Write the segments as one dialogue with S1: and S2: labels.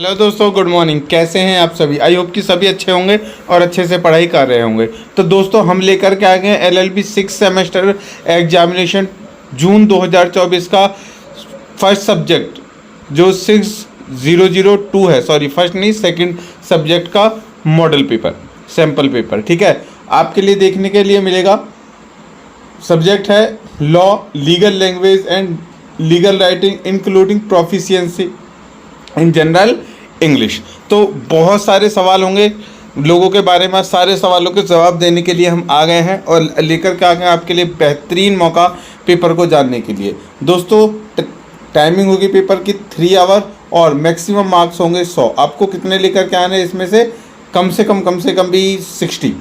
S1: Hello दोस्तों, good morning. कैसे हैं आप सभी? आई होप कि सभी अच्छे होंगे और अच्छे से पढ़ाई कर रहे होंगे। तो दोस्तों, हम लेकर के आ गए एलएलबी 6 सेमेस्टर एग्जामिनेशन जून 2024 का फर्स्ट सब्जेक्ट जो 6002 है, सॉरी फर्स्ट नहीं सेकंड सब्जेक्ट का मॉडल पेपर, सैम्पल पेपर। ठीक है, आपके लिए देखने के लिए मिलेगा। सब्जेक्ट है law, legal language and legal writing including proficiency in general English. तो बहुत सारे सवाल होंगे लोगों के बारे में, सारे सवालों के जवाब देने के लिए हम आ गए हैं और लेकर के आ गए आपके लिए बेहतरीन मौका पेपर को जानने के लिए। दोस्तों, टाइमिंग होगी पेपर की 3 आवर और मैक्सिमम मार्क्स होंगे 100। आपको कितने लेकर के आने हैं इसमें से कम भी 60।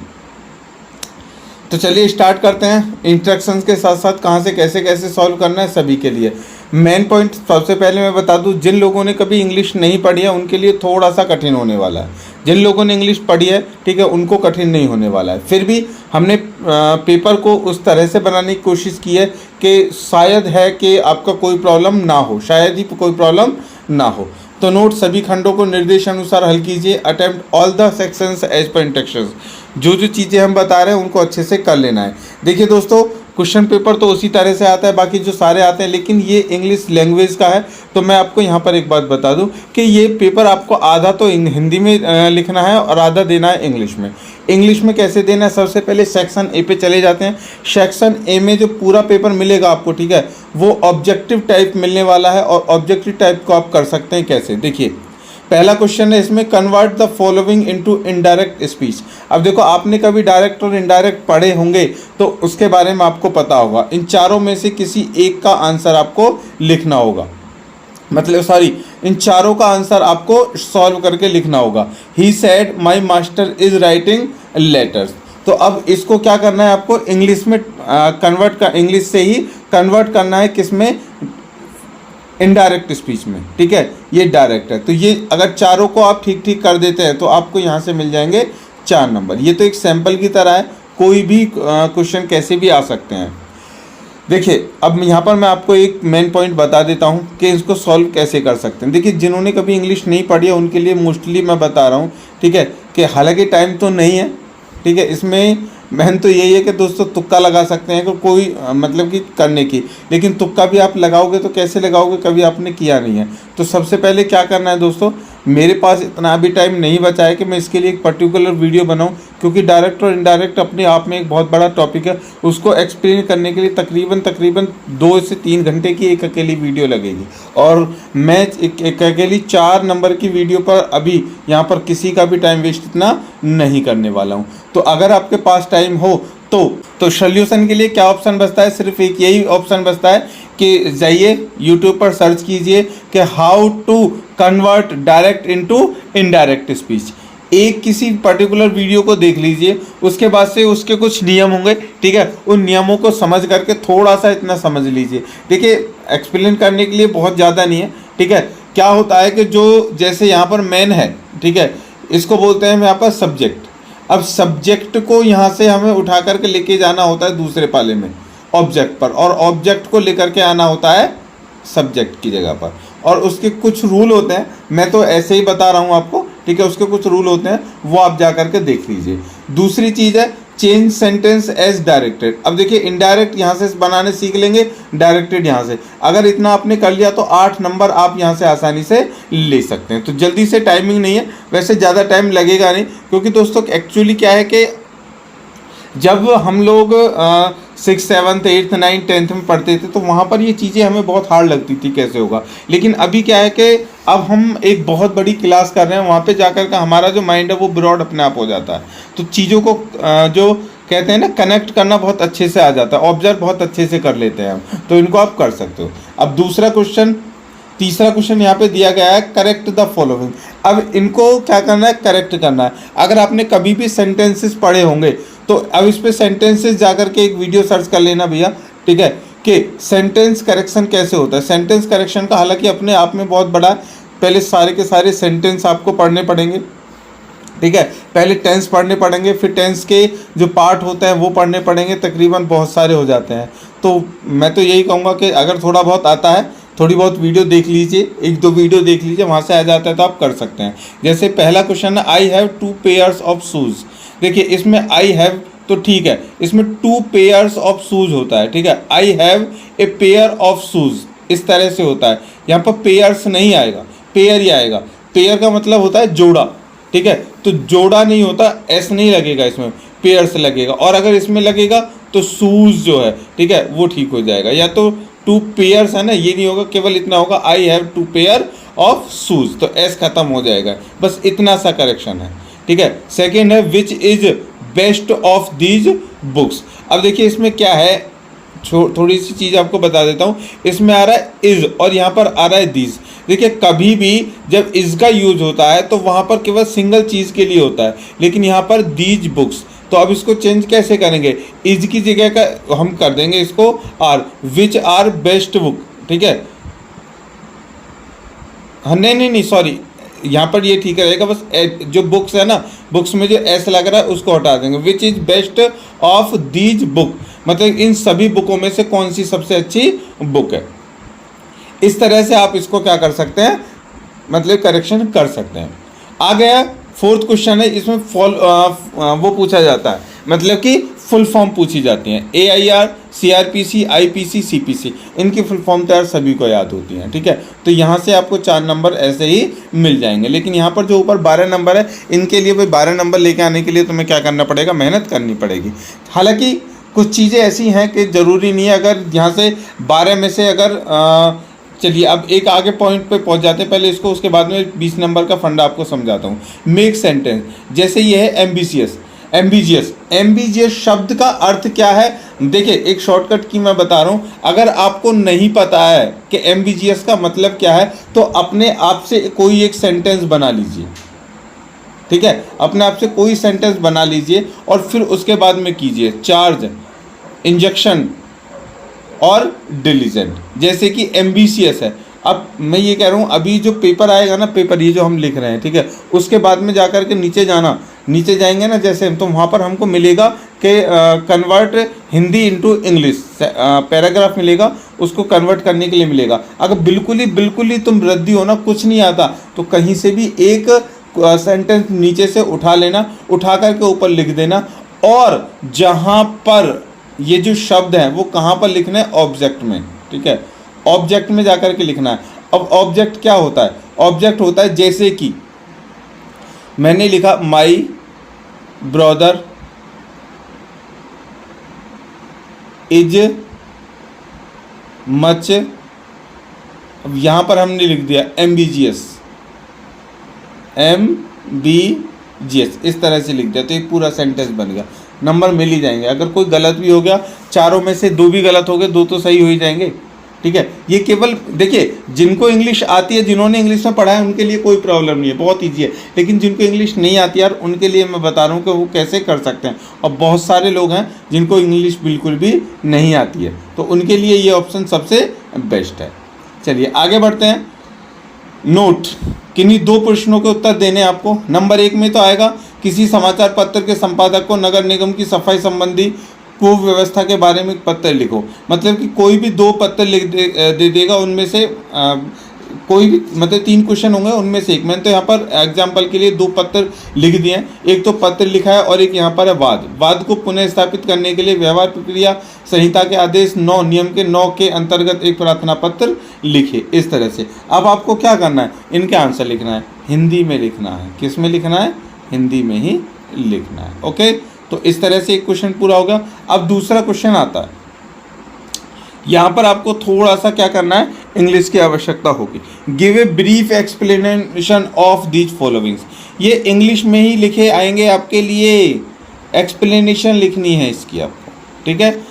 S1: तो चलिए स्टार्ट करते हैं इंस्ट्रक्शंस के साथ साथ कहाँ से कैसे सॉल्व करना है सभी के लिए। मेन पॉइंट सबसे पहले मैं बता दूं, जिन लोगों ने कभी इंग्लिश नहीं पढ़ी है उनके लिए थोड़ा सा कठिन होने वाला है। जिन लोगों ने इंग्लिश पढ़ी है, ठीक है, उनको कठिन नहीं होने वाला है। फिर भी हमने पेपर को उस तरह से बनाने की कोशिश की है कि शायद है कि आपका कोई प्रॉब्लम ना हो, शायद ही कोई प्रॉब्लम ना हो। तो नोट सभी खंडों को निर्देश अनुसार हल कीजिए। Attempt all the sections as per instructions. जो चीज़ें हम बता रहे हैं उनको अच्छे से कर लेना है। देखिए दोस्तों, क्वेश्चन पेपर तो उसी तरह से आता है बाकी जो सारे आते हैं, लेकिन ये इंग्लिश लैंग्वेज का है। तो मैं आपको यहाँ पर एक बात बता दूँ कि ये पेपर आपको आधा तो हिंदी में लिखना है और आधा देना है इंग्लिश में। इंग्लिश में कैसे देना है? सबसे पहले सेक्शन ए पे चले जाते हैं। सेक्शन ए में जो पूरा पेपर मिलेगा आपको, ठीक है, वो ऑब्जेक्टिव टाइप मिलने वाला है। और ऑब्जेक्टिव टाइप को आप कर सकते हैं कैसे? देखिए, पहला क्वेश्चन है इसमें, convert the following into indirect speech. अब देखो, आपने कभी डायरेक्ट और इनडायरेक्ट पढ़े होंगे तो उसके बारे में आपको पता होगा। इन चारों में से किसी एक का आंसर आपको लिखना होगा, मतलब सॉरी, इन चारों का आंसर आपको सॉल्व करके लिखना होगा। He said my master is writing letters. तो अब इसको क्या करना है आपको? इंग्लिश में इंग्लिश से ही कन्वर्ट करना है। किस में? इनडायरेक्ट स्पीच में। ठीक है, ये डायरेक्ट है। तो ये अगर चारों को आप ठीक ठीक कर देते हैं तो आपको यहाँ से मिल जाएंगे 4 नंबर। ये तो एक सैंपल की तरह है, कोई भी क्वेश्चन कैसे भी आ सकते हैं। देखिए, अब यहाँ पर मैं आपको एक मेन पॉइंट बता देता हूँ कि इसको सॉल्व कैसे कर सकते हैं। देखिए, जिन्होंने कभी इंग्लिश नहीं पढ़ी है उनके लिए मोस्टली मैं बता रहा हूँ, ठीक है, कि हालांकि टाइम तो नहीं है, ठीक है, इसमें मेहनत तो यही है कि दोस्तों तुक्का लगा सकते हैं कि कोई मतलब कि करने की, लेकिन तुक्का भी आप लगाओगे तो कैसे लगाओगे? कभी आपने किया नहीं है। तो सबसे पहले क्या करना है दोस्तों, मेरे पास इतना भी टाइम नहीं बचा है कि मैं इसके लिए एक पर्टिकुलर वीडियो बनाऊं, क्योंकि डायरेक्ट और इनडायरेक्ट अपने आप में एक बहुत बड़ा टॉपिक है। उसको एक्सप्लेन करने के लिए तकरीबन 2 से 3 घंटे की एक अकेली वीडियो लगेगी। और मैं एक अकेली 4 नंबर की वीडियो पर अभी यहाँ पर किसी का भी टाइम वेस्ट इतना नहीं करने वाला हूँ। तो अगर आपके पास टाइम हो तो सॉल्यूशन के लिए क्या ऑप्शन बचता है? सिर्फ एक यही ऑप्शन बचता है कि जाइए यूट्यूब पर सर्च कीजिए कि how to convert direct into indirect speech. एक किसी पर्टिकुलर वीडियो को देख लीजिए, उसके बाद से उसके कुछ नियम होंगे, ठीक है, उन नियमों को समझ करके थोड़ा सा इतना समझ लीजिए। देखिए, एक्सप्लेन करने के लिए बहुत ज़्यादा नहीं है, ठीक है। क्या होता है कि जो जैसे यहाँ पर मेन है, ठीक है, इसको बोलते हैं यहाँ पर सब्जेक्ट। अब सब्जेक्ट को यहाँ से हमें उठा करके लेके जाना होता है दूसरे पाले में ऑब्जेक्ट पर, और ऑब्जेक्ट को लेकर के आना होता है सब्जेक्ट की जगह पर। और उसके कुछ रूल होते हैं, मैं तो ऐसे ही बता रहा हूँ आपको, ठीक है, उसके कुछ रूल होते हैं, वो आप जा करके देख लीजिए। दूसरी चीज़ है चेंज सेंटेंस एज डायरेक्टेड। अब देखिए, इनडायरेक्ट यहाँ से बनाने सीख लेंगे, डायरेक्टेड यहाँ से। अगर इतना आपने कर लिया तो 8 नंबर आप यहाँ से आसानी से ले सकते हैं। तो जल्दी से, टाइमिंग नहीं है, वैसे ज़्यादा टाइम लगेगा नहीं, क्योंकि दोस्तों एक्चुअली क्या है कि जब हम लोग 6, 7, 8, 9, 10 में पढ़ते थे तो वहाँ पर ये चीज़ें हमें बहुत हार्ड लगती थी, कैसे होगा। लेकिन अभी क्या है कि अब हम एक बहुत बड़ी क्लास कर रहे हैं, वहाँ पे जाकर के हमारा जो माइंड है वो ब्रॉड अपने आप हो जाता है। तो चीज़ों को जो कहते हैं ना, कनेक्ट करना बहुत अच्छे से आ जाता है, ऑब्जर्व बहुत अच्छे से कर लेते हैं हम। तो इनको आप कर सकते हो। अब तीसरा क्वेश्चन यहाँ पे दिया गया है, करेक्ट द फॉलोइंग। अब इनको क्या करना है? करेक्ट करना है। अगर आपने कभी भी सेंटेंसेस पढ़े होंगे तो अब इस पे सेंटेंसेस जाकर के एक वीडियो सर्च कर लेना भैया, ठीक है, कि सेंटेंस करेक्शन कैसे होता है। सेंटेंस करेक्शन का हालांकि अपने आप में बहुत बड़ा, पहले सारे के सारे सेंटेंस आपको पढ़ने पड़ेंगे, ठीक है, पहले टेंस पढ़ने पड़ेंगे, फिर टेंस के जो पार्ट होते हैं वो पढ़ने पड़ेंगे, तकरीबन बहुत सारे हो जाते हैं। तो मैं तो यही कहूँगा कि अगर थोड़ा बहुत आता है थोड़ी बहुत वीडियो देख लीजिए, एक दो वीडियो देख लीजिए, वहाँ से आ जाता है तो आप कर सकते हैं। जैसे पहला क्वेश्चन है I have 2 pairs of shoes. देखिए इसमें आई हैव तो ठीक है, इसमें 2 पेयर्स ऑफ शूज़ होता है, ठीक है। I have a pair of shoes इस तरह से होता है, यहाँ पर पेयर्स नहीं आएगा, पेयर ही आएगा। पेयर का मतलब होता है जोड़ा, ठीक है। तो जोड़ा नहीं होता, एस नहीं लगेगा इसमें, पेयर्स लगेगा। और अगर इसमें लगेगा तो शूज़ जो है, ठीक है, वो ठीक हो जाएगा। या तो 2 पेयर्स है ना, ये नहीं होगा, केवल इतना होगा I have 2 pair of shoes, तो एस खत्म हो जाएगा। बस इतना सा करेक्शन है, ठीक है। सेकेंड है which is best of these books. अब देखिए इसमें क्या है, थोड़ी सी चीज़ आपको बता देता हूँ। इसमें आ रहा है इज और यहाँ पर आ रहा है दीज। देखिए कभी भी जब इज का यूज होता है तो वहाँ पर केवल सिंगल चीज़ के लिए होता है, लेकिन यहाँ पर दीज बुक्स, तो अब इसको चेंज कैसे करेंगे, इज की जगह का हम कर देंगे इसको are, which are best book, ठीक है। हाँ नहीं सॉरी, यहाँ पर ये ठीक रहेगा, बस जो बुक्स है ना, बुक्स में जो एस लग रहा है उसको हटा देंगे। Which is best of these book, मतलब इन सभी बुकों में से कौन सी सबसे अच्छी बुक है। इस तरह से आप इसको क्या कर सकते हैं, मतलब करेक्शन कर सकते हैं। आ गया फोर्थ क्वेश्चन है, इसमें वो पूछा जाता है, मतलब कि फुल फॉर्म पूछी जाती हैं। AIR, CRPC, IPC, CPC, इनकी फुल फॉर्म तो यार सभी को याद होती हैं, ठीक है। तो यहाँ से आपको 4 नंबर ऐसे ही मिल जाएंगे। लेकिन यहाँ पर जो ऊपर 12 नंबर है, इनके लिए भाई 12 नंबर लेके आने के लिए तुम्हें क्या करना पड़ेगा, मेहनत करनी पड़ेगी। हालांकि कुछ चीज़ें ऐसी हैं कि ज़रूरी नहीं है, अगर यहाँ से 12 में से अगर चलिए अब एक आगे पॉइंट पे पहुंच जाते हैं, पहले इसको, उसके बाद में 20 नंबर का फंडा आपको समझाता हूँ। मेक सेंटेंस, जैसे ये है एम्बिशियस, एम्बिजियस शब्द का अर्थ क्या है। देखिए एक शॉर्टकट की मैं बता रहा हूँ, अगर आपको नहीं पता है कि एम्बिजियस का मतलब क्या है तो अपने आप से कोई एक सेंटेंस बना लीजिए, ठीक है। अपने आप से कोई सेंटेंस बना लीजिए और फिर उसके बाद में कीजिए चार्ज, इंजेक्शन और डिलीजेंट। जैसे कि एम्बिशियस है, अब मैं ये कह रहा हूँ अभी जो पेपर आएगा ना, पेपर ये जो हम लिख रहे हैं, ठीक है, उसके बाद में जा कर के नीचे जाना, नीचे जाएंगे ना जैसे, तो वहाँ पर हमको मिलेगा कि convert Hindi into English, paragraph मिलेगा, उसको कन्वर्ट करने के लिए मिलेगा। अगर बिल्कुल ही तुम रद्दी हो ना, कुछ नहीं आता, तो कहीं से भी एक सेंटेंस नीचे से उठा लेना, उठा करके ऊपर लिख देना। और जहाँ पर ये जो शब्द है वो कहाँ पर लिखना है, ऑब्जेक्ट में, ठीक है, ऑब्जेक्ट में जाकर के लिखना है। अब ऑब्जेक्ट क्या होता है, ऑब्जेक्ट होता है जैसे कि मैंने लिखा माई ब्रदर इज मच, अब यहाँ पर हमने लिख दिया एम्बिजियस, MBGS, इस तरह से लिख दिया तो एक पूरा सेंटेंस बन गया। नंबर मिल ही जाएंगे। अगर कोई गलत भी हो गया, चारों में से 2 भी गलत हो गए, 2 तो सही हो ही जाएंगे, ठीक है। ये केवल देखिए जिनको इंग्लिश आती है, जिन्होंने इंग्लिश में पढ़ा है, उनके लिए कोई प्रॉब्लम नहीं है, बहुत ईजी है। लेकिन जिनको इंग्लिश नहीं आती यार, उनके लिए मैं बता रहा हूँ कि वो कैसे कर सकते हैं। और बहुत सारे लोग हैं जिनको इंग्लिश बिल्कुल भी नहीं आती है, तो उनके लिए ये ऑप्शन सबसे बेस्ट है। चलिए आगे बढ़ते हैं। नोट, किन्हीं 2 प्रश्नों के उत्तर देने आपको। नंबर 1 में तो आएगा, किसी समाचार पत्र के संपादक को नगर निगम की सफाई संबंधी पूर्व व्यवस्था के बारे में पत्र लिखो। मतलब कि कोई भी 2 पत्र लिख दे देगा, उनमें से कोई भी, मतलब 3 क्वेश्चन होंगे, उनमें से एक। मैंने तो यहाँ पर एग्जाम्पल के लिए 2 पत्र लिख दिए हैं। एक तो पत्र लिखा है और एक यहाँ पर है वाद को पुनः स्थापित करने के लिए व्यवहार प्रक्रिया संहिता के आदेश 9 नियम के 9 के अंतर्गत एक प्रार्थना पत्र लिखे। इस तरह से अब आपको क्या करना है, इनके आंसर लिखना है, हिंदी में लिखना है। किस में लिखना है, हिंदी में ही लिखना है। ओके, तो इस तरह से एक क्वेश्चन पूरा हो गया। अब दूसरा क्वेश्चन आता है, यहाँ पर आपको थोड़ा सा क्या करना है, इंग्लिश की आवश्यकता होगी। Give a brief explanation of these followings. ये इंग्लिश में ही लिखे आएंगे आपके लिए, एक्सप्लेनेशन लिखनी है इसकी आपको, ठीक है।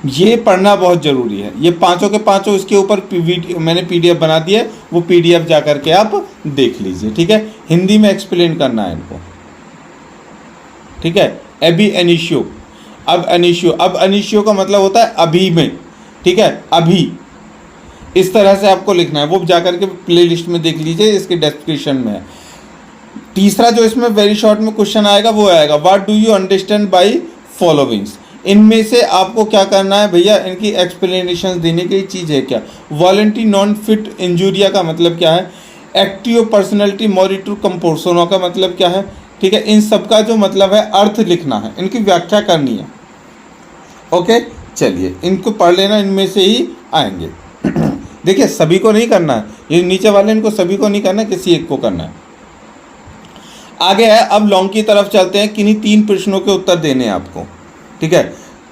S1: ये पढ़ना बहुत ज़रूरी है। ये 5 के 5 इसके ऊपर मैंने PDF बना दिया है, वो PDF जा करके आप देख लीजिए, ठीक है। हिंदी में एक्सप्लेन करना है इनको, ठीक है। एबी एनिशियो, अब अनिशियो का मतलब होता है अभी में, ठीक है, अभी। इस तरह से आपको लिखना है, वो जाकर के प्लेलिस्ट में देख लीजिए, इसके डिस्क्रिप्शन में है। तीसरा जो इसमें वेरी शॉर्ट में क्वेश्चन आएगा वो आएगा, what do you understand by followings. इनमें से आपको क्या करना है भैया, इनकी एक्सप्लेनेशन देने की चीज़ है क्या। वॉलंटी नॉन फिट इंजूरिया का मतलब क्या है, एक्टिव पर्सनैलिटी मॉरिटू कंपोर्सोनो का मतलब क्या है, ठीक है। इन सब का जो मतलब है अर्थ लिखना है, इनकी व्याख्या करनी है। ओके, चलिए इनको पढ़ लेना, इनमें से ही आएंगे। देखिए सभी को नहीं करना है, ये नीचे वाले इनको सभी को नहीं करना है, किसी एक को करना है। आगे है, अब लॉन्ग की तरफ चलते हैं। किन्हीं 3 प्रश्नों के उत्तर देने हैं आपको, ठीक है।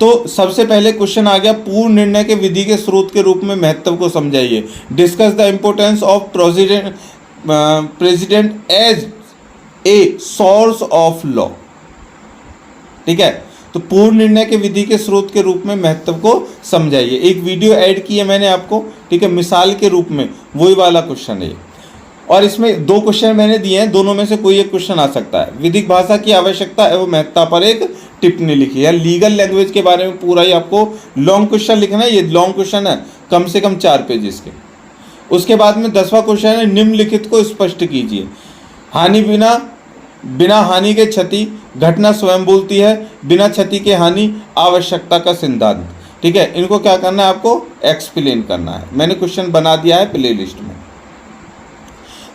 S1: तो सबसे पहले क्वेश्चन आ गया, पूर्ण निर्णय के विधि के स्रोत के रूप में महत्व को समझाइए। Discuss the importance of precedent as a source of law, ठीक है। तो पूर्ण निर्णय के विधि के स्रोत के रूप में महत्व को समझाइए। एक वीडियो ऐड की है मैंने आपको, ठीक है, मिसाल के रूप में, वही वाला क्वेश्चन है। और इसमें 2 क्वेश्चन मैंने दिए हैं, दोनों में से कोई एक क्वेश्चन आ सकता है। विधिक भाषा की आवश्यकता एवं महत्ता पर एक टिप्पणी लिखी है। लीगल लैंग्वेज के बारे में पूरा ही आपको लॉन्ग क्वेश्चन लिखना है। ये लॉन्ग क्वेश्चन है, कम से कम 4 पेजेस के। उसके बाद में 10वां क्वेश्चन है, निम्नलिखित को स्पष्ट कीजिए। हानि बिना हानि के क्षति, घटना स्वयं बोलती है, बिना क्षति के हानि, आवश्यकता का सिद्धांत, ठीक है। इनको क्या करना है, आपको एक्सप्लेन करना है। मैंने क्वेश्चन बना दिया है प्ले लिस्ट में।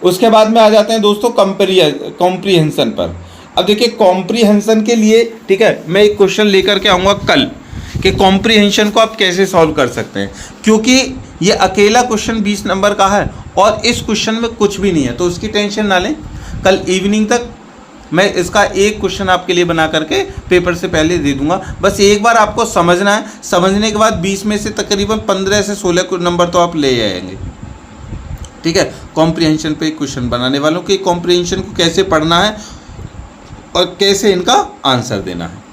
S1: उसके बाद में आ जाते हैं दोस्तों कॉम्प्रीहेंशन पर। अब देखिए कॉम्प्रीहेंशन के लिए, ठीक है, मैं एक क्वेश्चन लेकर के आऊँगा कल कि कॉम्प्रीहेंशन को आप कैसे सॉल्व कर सकते हैं, क्योंकि ये अकेला क्वेश्चन 20 नंबर का है और इस क्वेश्चन में कुछ भी नहीं है, तो उसकी टेंशन ना लें। कल इवनिंग तक मैं इसका एक क्वेश्चन आपके लिए बना करके पेपर से पहले दे दूंगा। बस एक बार आपको समझना है, समझने के बाद 20 में से तकरीबन 15 से 16 नंबर तो आप ले आएंगे, ठीक है। कॉम्प्रीहेंशन पे एक क्वेश्चन बनाने वालों कि कॉम्प्रीहेंशन को कैसे पढ़ना है और कैसे इनका आंसर देना है।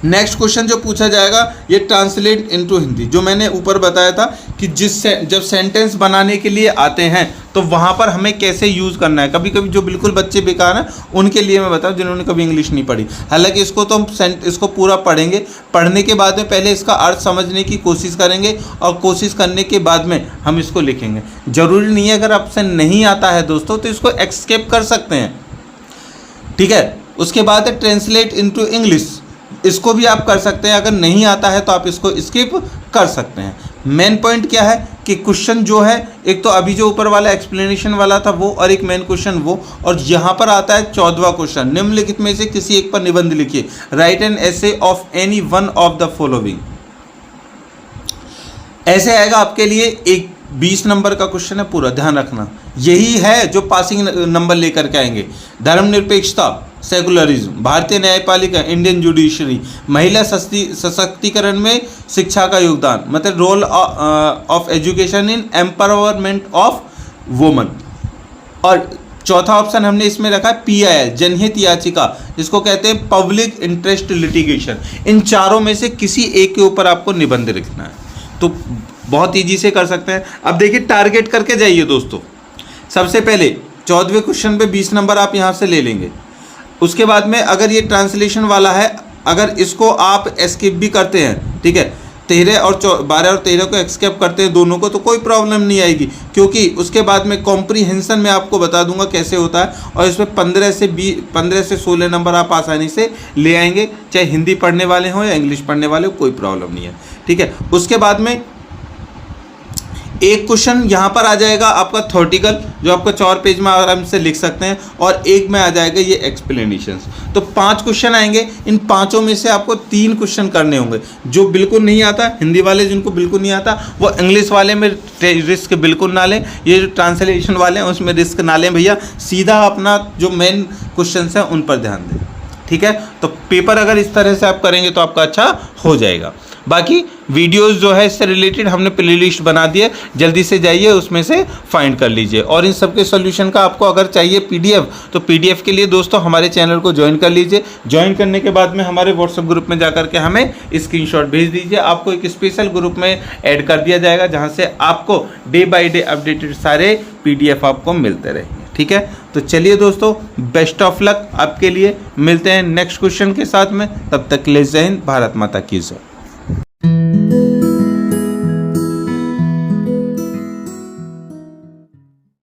S1: नेक्स्ट क्वेश्चन जो पूछा जाएगा, ये ट्रांसलेट इनटू हिंदी, जो मैंने ऊपर बताया था कि जब सेंटेंस बनाने के लिए आते हैं तो वहाँ पर हमें कैसे यूज़ करना है। कभी कभी जो बिल्कुल बच्चे बेकार हैं उनके लिए मैं बताऊँ, जिन्होंने कभी इंग्लिश नहीं पढ़ी। हालांकि इसको तो हम इसको पूरा पढ़ेंगे, पढ़ने के बाद में पहले इसका अर्थ समझने की कोशिश करेंगे और कोशिश करने के बाद में हम इसको लिखेंगे। ज़रूरी नहीं है, अगर आपसे नहीं आता है दोस्तों तो इसको एस्केप कर सकते हैं, ठीक है। उसके बाद है ट्रांसलेट इनटू इंग्लिश, इसको भी आप कर सकते हैं। अगर नहीं आता है तो आप इसको स्किप कर सकते हैं। मेन पॉइंट क्या है कि क्वेश्चन जो है, एक तो अभी जो ऊपर वाला एक्सप्लेनेशन वाला था वो, और एक मेन क्वेश्चन वो, और यहाँ पर आता है 14वां क्वेश्चन, निम्नलिखित में से किसी एक पर निबंध लिखिए। Right an essay of any one of the following. ऐसे आएगा आपके लिए, एक 20 नंबर का क्वेश्चन है, पूरा ध्यान रखना। यही है जो पासिंग नंबर लेकर के आएंगे। धर्मनिरपेक्षता, सेकुलरिज्म, भारतीय न्यायपालिका, इंडियन जुडिशरी, महिला सशक्तिकरण में शिक्षा का योगदान, मतलब role of education in empowerment of women. और चौथा ऑप्शन हमने इसमें रखा है PIL, जनहित याचिका, इसको कहते हैं पब्लिक इंटरेस्ट लिटिगेशन। इन चारों में से किसी एक के ऊपर आपको निबंध लिखना है, तो बहुत ईजी से कर सकते हैं। अब देखिए टारगेट करके जाइए दोस्तों। सबसे पहले 14वें क्वेश्चन पे 20 नंबर आप यहाँ से ले लेंगे। उसके बाद में अगर ये ट्रांसलेशन वाला है, अगर इसको आप एस्केप भी करते हैं, ठीक है, 12 और 13 को एस्केप करते हैं दोनों को, तो कोई प्रॉब्लम नहीं आएगी, क्योंकि उसके बाद में कॉम्प्रीहेंशन में आपको बता दूंगा कैसे होता है। और इसमें 15 से 16 नंबर आप आसानी से ले आएंगे, चाहे हिंदी पढ़ने वाले हों या इंग्लिश पढ़ने वाले हो, कोई प्रॉब्लम नहीं है, ठीक है। उसके बाद में एक क्वेश्चन यहाँ पर आ जाएगा आपका थ्योरेटिकल, जो आपका 4 पेज में आराम से लिख सकते हैं, और एक में आ जाएगा ये एक्सप्लेनेशंस। तो 5 क्वेश्चन आएंगे। इन पांचों में से आपको 3 क्वेश्चन करने होंगे। जो बिल्कुल नहीं आता, हिंदी वाले जिनको बिल्कुल नहीं आता, वो इंग्लिश वाले में रिस्क बिल्कुल ना लें। ये जो ट्रांसलेशन वाले हैं उसमें रिस्क ना लें भैया, सीधा अपना जो मेन क्वेश्चन है उन पर ध्यान दें, ठीक है। तो पेपर अगर इस तरह से आप करेंगे तो आपका अच्छा हो जाएगा। बाकी वीडियोस जो है इससे रिलेटेड हमने प्लेलिस्ट बना दी है, जल्दी से जाइए उसमें से फाइंड कर लीजिए। और इन सब के सॉल्यूशन का आपको अगर चाहिए PDF, तो PDF के लिए दोस्तों हमारे चैनल को ज्वाइन कर लीजिए। ज्वाइन करने के बाद में हमारे व्हाट्सएप ग्रुप में जाकर के हमें स्क्रीनशॉट भेज दीजिए। आपको एक स्पेशल ग्रुप में ऐड कर दिया जाएगा, जहाँ से आपको डे बाई डे अपडेटेड सारे PDF आपको मिलते रहेंगे, ठीक है। तो चलिए दोस्तों, बेस्ट ऑफ लक आपके लिए। मिलते हैं नेक्स्ट क्वेश्चन के साथ में, तब तक के लिए जय हिंद, भारत माता की जय।